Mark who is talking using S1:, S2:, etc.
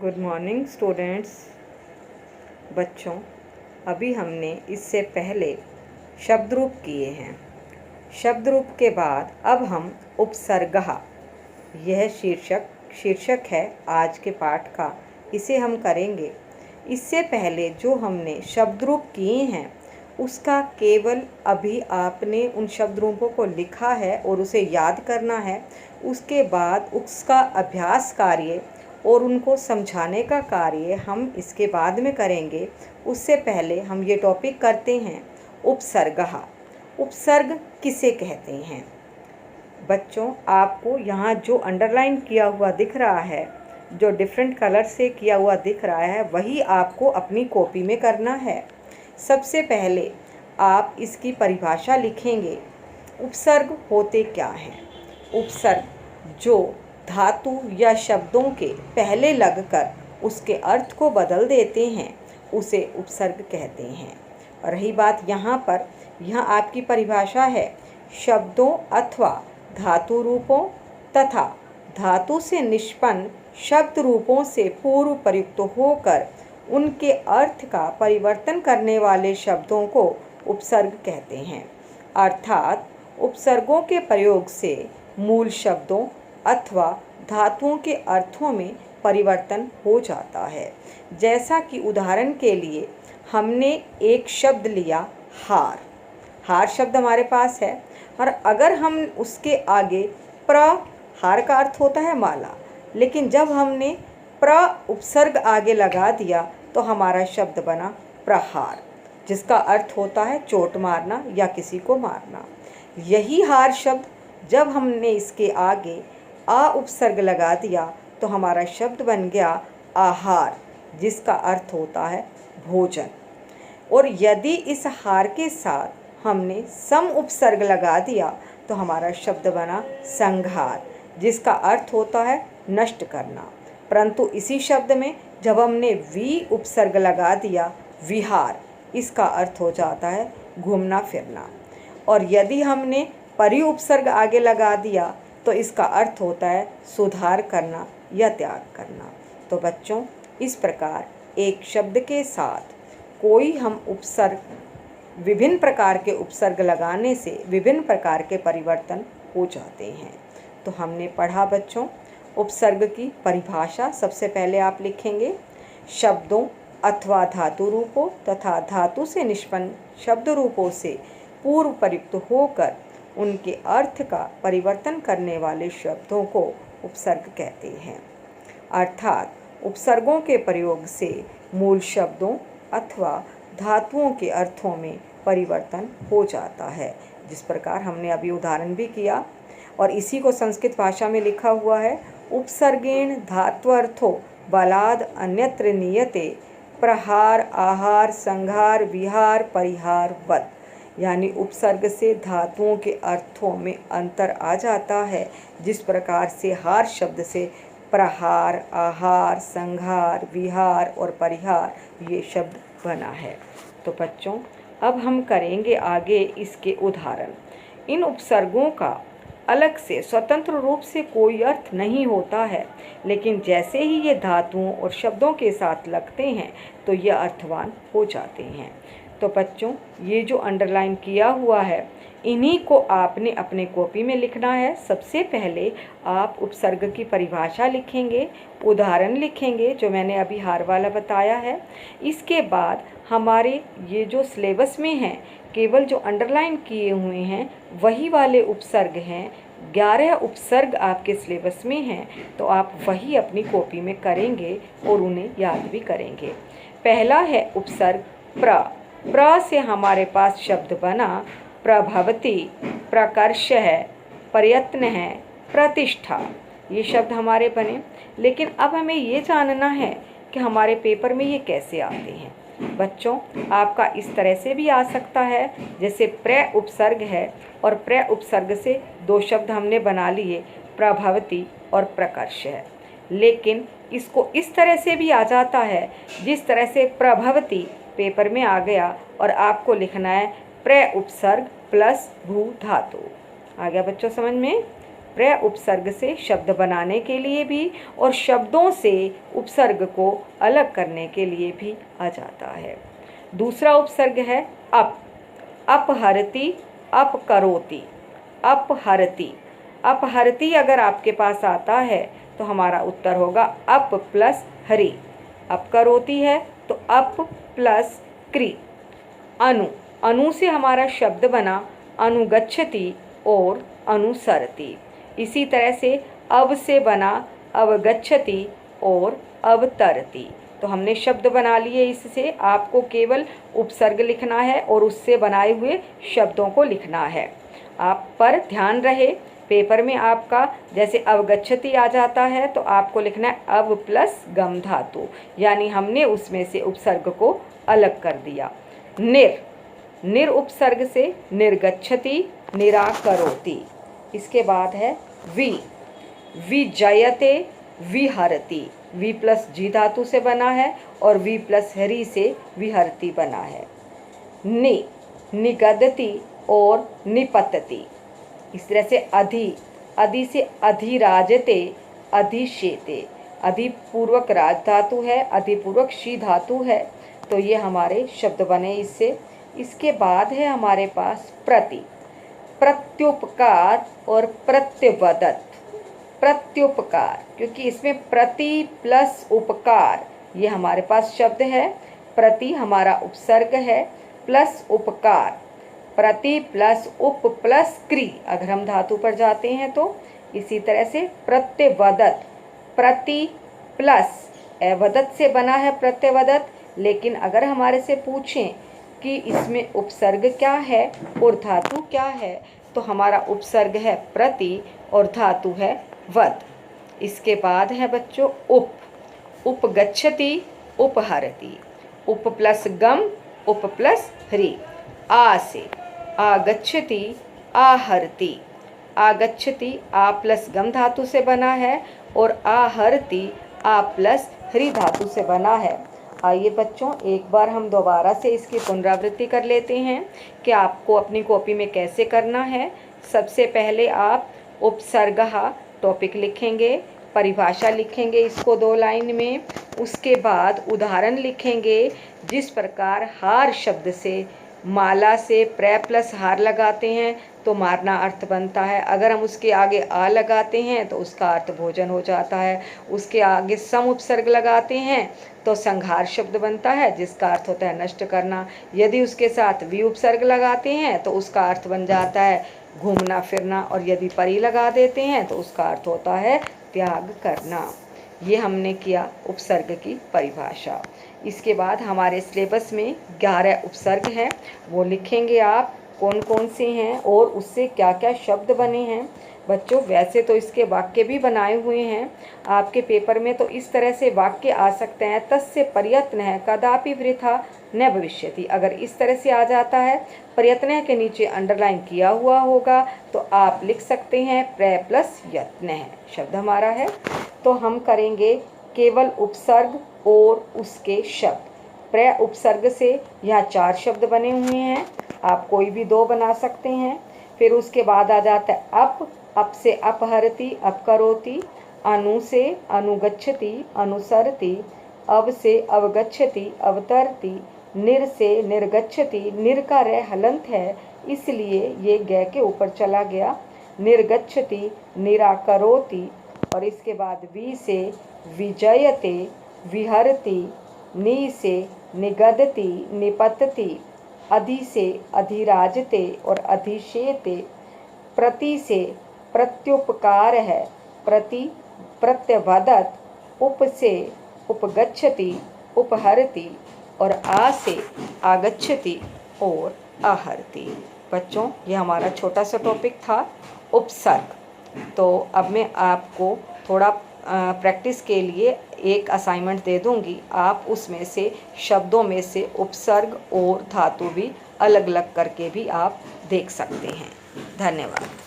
S1: Good morning students. बच्चों, अभी हमने इससे पहले शब्द रूप किए हैं। शब्द रूप के बाद अब हम उपसर्गः, यह शीर्षक है आज के पाठ का, इसे हम करेंगे। इससे पहले जो हमने शब्द रूप किए हैं उसका केवल अभी आपने उन शब्द रूपों को लिखा है और उसे याद करना है। उसके बाद उसका अभ्यास कार्य और उनको समझाने का कार्य हम इसके बाद में करेंगे। उससे पहले हम ये टॉपिक करते हैं उपसर्गः। उपसर्ग किसे कहते हैं? बच्चों, आपको यहाँ जो अंडरलाइन किया हुआ दिख रहा है, जो डिफरेंट कलर से किया हुआ दिख रहा है, वही आपको अपनी कॉपी में करना है। सबसे पहले आप इसकी परिभाषा लिखेंगे। उपसर्ग होते क्या हैं? उपसर्ग जो धातु या शब्दों के पहले लगकर उसके अर्थ को बदल देते हैं उसे उपसर्ग कहते हैं। रही बात यहाँ पर, यहाँ आपकी परिभाषा है शब्दों अथवा धातु रूपों तथा धातु से निष्पन्न शब्द रूपों से पूर्व प्रयुक्त होकर उनके अर्थ का परिवर्तन करने वाले शब्दों को उपसर्ग कहते हैं। अर्थात उपसर्गों के प्रयोग से मूल शब्दों अथवा धातुओं के अर्थों में परिवर्तन हो जाता है। जैसा कि उदाहरण के लिए हमने एक शब्द लिया हार। हार शब्द हमारे पास है और अगर हम उसके आगे हार का अर्थ होता है माला, लेकिन जब हमने उपसर्ग आगे लगा दिया तो हमारा शब्द बना प्रहार, जिसका अर्थ होता है चोट मारना या किसी को मारना। यही हार शब्द जब हमने इसके आगे उपसर्ग लगा दिया तो हमारा शब्द बन गया आहार, जिसका अर्थ होता है भोजन। और यदि इस हार के साथ हमने सम उपसर्ग लगा दिया तो हमारा शब्द बना संहार, जिसका अर्थ होता है नष्ट करना। परंतु इसी शब्द में जब हमने वी उपसर्ग लगा दिया विहार, इसका अर्थ हो जाता है घूमना फिरना। और यदि हमने परि उपसर्ग आगे लगा दिया तो इसका अर्थ होता है सुधार करना या त्याग करना। तो बच्चों, इस प्रकार एक शब्द के साथ कोई हम उपसर्ग, विभिन्न प्रकार के उपसर्ग लगाने से विभिन्न प्रकार के परिवर्तन हो जाते हैं। तो हमने पढ़ा बच्चों उपसर्ग की परिभाषा। सबसे पहले आप लिखेंगे शब्दों अथवा धातु रूपों तथा धातु से निष्पन्न शब्द रूपों से पूर्व प्रयुक्त होकर उनके अर्थ का परिवर्तन करने वाले शब्दों को उपसर्ग कहते हैं। अर्थात उपसर्गों के प्रयोग से मूल शब्दों अथवा धातुओं के अर्थों में परिवर्तन हो जाता है, जिस प्रकार हमने अभी उदाहरण भी किया। और इसी को संस्कृत भाषा में लिखा हुआ है उपसर्गेण धात्वर्थो बलाद अन्यत्र नियते प्रहार आहार संहार विहार परिहार वत्। यानी उपसर्ग से धातुओं के अर्थों में अंतर आ जाता है, जिस प्रकार से हार शब्द से प्रहार आहार संहार विहार और परिहार ये शब्द बना है। तो बच्चों, अब हम करेंगे आगे इसके उदाहरण। इन उपसर्गों का अलग से स्वतंत्र रूप से कोई अर्थ नहीं होता है, लेकिन जैसे ही ये धातुओं और शब्दों के साथ लगते हैं तो ये अर्थवान हो जाते हैं। तो बच्चों, ये जो अंडरलाइन किया हुआ है इन्हीं को आपने अपने कॉपी में लिखना है। सबसे पहले आप उपसर्ग की परिभाषा लिखेंगे, उदाहरण लिखेंगे जो मैंने अभी हार वाला बताया है। इसके बाद हमारे ये जो सिलेबस में हैं केवल जो अंडरलाइन किए हुए हैं वही वाले उपसर्ग हैं। 11 उपसर्ग आपके सिलेबस में हैं, तो आप वही अपनी कॉपी में करेंगे और उन्हें याद भी करेंगे। पहला है उपसर्ग प्र से हमारे पास शब्द बना प्रभवती, प्रकर्ष है, प्रयत्न है, प्रतिष्ठा। ये शब्द हमारे बने। लेकिन अब हमें ये जानना है कि हमारे पेपर में ये कैसे आते हैं। बच्चों, आपका इस तरह से भी आ सकता है, जैसे प्र उपसर्ग है और प्र उपसर्ग से दो शब्द हमने बना लिए प्रभवती और प्रकर्ष है। लेकिन इसको इस तरह से भी आ जाता है जिस तरह से प्रभवती पेपर में आ गया और आपको लिखना है प्र उपसर्ग प्लस भू धातु। आ गया बच्चों समझ में? प्रय उपसर्ग से शब्द बनाने के लिए भी और शब्दों से उपसर्ग को अलग करने के लिए भी आ जाता है। दूसरा उपसर्ग है अप। अपहरति, अपकरोति, अपहरति। अपहरति अगर आपके पास आता है तो हमारा उत्तर होगा अप प्लस हरि। अपकरोति है तो अप प्लस क्री। अनु, अनु से हमारा शब्द बना अनुगच्छति और अनुसरति। इसी तरह से अव से बना अवगच्छति और अवतरति। तो हमने शब्द बना लिए, इससे आपको केवल उपसर्ग लिखना है और उससे बनाए हुए शब्दों को लिखना है। आप पर ध्यान रहे, पेपर में आपका जैसे अवगच्छति आ जाता है तो आपको लिखना है अव प्लस गम धातु, यानी हमने उसमें से उपसर्ग को अलग कर दिया। निर, निर उपसर्ग से निर्गच्छति, निराकरोति। इसके बाद है वि। विजयते, विहरति। वी प्लस जी धातु से बना है और वी प्लस हरि से विहरति बना है। नि, निगदति और निपतति। इस तरह से अधि, अधि से अधिराजते, अधिशेते। अधिपूर्वक राज धातु है, अधिपूर्वक शी धातु है, तो ये हमारे शब्द बने इससे। इसके बाद है हमारे पास प्रति। प्रत्युपकार और प्रत्यवदत। प्रत्युपकार, क्योंकि इसमें प्रति प्लस उपकार ये हमारे पास शब्द है। प्रति हमारा उपसर्ग है प्लस उपकार, प्रति प्लस उप प्लस क्री अगर हम धातु पर जाते हैं तो। इसी तरह से प्रत्यवदत, प्रति प्लस अवदत से बना है प्रत्यवदत, लेकिन अगर हमारे से पूछें कि इसमें उपसर्ग क्या है और धातु क्या है तो हमारा उपसर्ग है प्रति और धातु है वद। इसके बाद है बच्चों उप। उपगच्छति, उपहरति। उप प्लस गम, उप प्लस हरि। आ से आगच्छति, आहरति। आगच्छति आ प्लस गम धातु से बना है और आहरति आ प्लस हरि धातु से बना है। आइए बच्चों एक बार हम दोबारा से इसकी पुनरावृत्ति कर लेते हैं कि आपको अपनी कॉपी में कैसे करना है। सबसे पहले आप उपसर्गः टॉपिक लिखेंगे, परिभाषा लिखेंगे इसको 2 लाइन में। उसके बाद उदाहरण लिखेंगे जिस प्रकार हार शब्द से माला से प्रय प्लस हार लगाते हैं तो मारना अर्थ बनता है। अगर हम उसके आगे आ लगाते हैं तो उसका अर्थ भोजन हो जाता है। उसके आगे सम उपसर्ग लगाते हैं तो संहार शब्द बनता है जिसका अर्थ होता है नष्ट करना। यदि उसके साथ वि उपसर्ग लगाते हैं तो उसका अर्थ बन जाता है घूमना फिरना, और यदि परी लगा देते हैं तो उसका अर्थ होता है त्याग करना। ये हमने किया उपसर्ग की परिभाषा। इसके बाद हमारे सिलेबस में 11 उपसर्ग हैं, वो लिखेंगे आप कौन कौन से हैं और उससे क्या क्या शब्द बने हैं। बच्चों वैसे तो इसके वाक्य भी बनाए हुए हैं आपके पेपर में, तो इस तरह से वाक्य आ सकते हैं। तस्य प्रयत्न है कदापि वृथा न भविष्यति। अगर इस तरह से आ जाता है, प्रयत्न के नीचे अंडरलाइन किया हुआ होगा तो आप लिख सकते हैं प्रय प्लस यत्न है शब्द हमारा है। तो हम करेंगे केवल उपसर्ग और उसके शब्द। प्रय उपसर्ग से यहाँ 4 शब्द बने हुए हैं, आप कोई भी 2 बना सकते हैं। फिर उसके बाद आ जाता है अप से अपहरति, अपकरोति। अनु से अनुगच्छति, अनुसरति। अव से अवगच्छति, अवतरति। निर से निर्गच्छति, निर का रे हलंत है इसलिए ये ग के ऊपर चला गया, निर्गच्छति, निराकरोति। और इसके बाद वि से विजयते, विहरति। नि से निगदति, निपतति। अधि से अधिराजते और अधिशेते। प्रति से प्रत्युपकार है, प्रति प्रत्यवदत। उप से उपगच्छति, उपहरति। और आ से आगच्छति और आहरति। बच्चों ये हमारा छोटा सा टॉपिक था उपसर्ग। तो अब मैं आपको थोड़ा प्रैक्टिस के लिए एक असाइनमेंट दे दूंगी, आप उसमें से शब्दों में से उपसर्ग और धातु भी अलग अलग करके भी आप देख सकते हैं। धन्यवाद।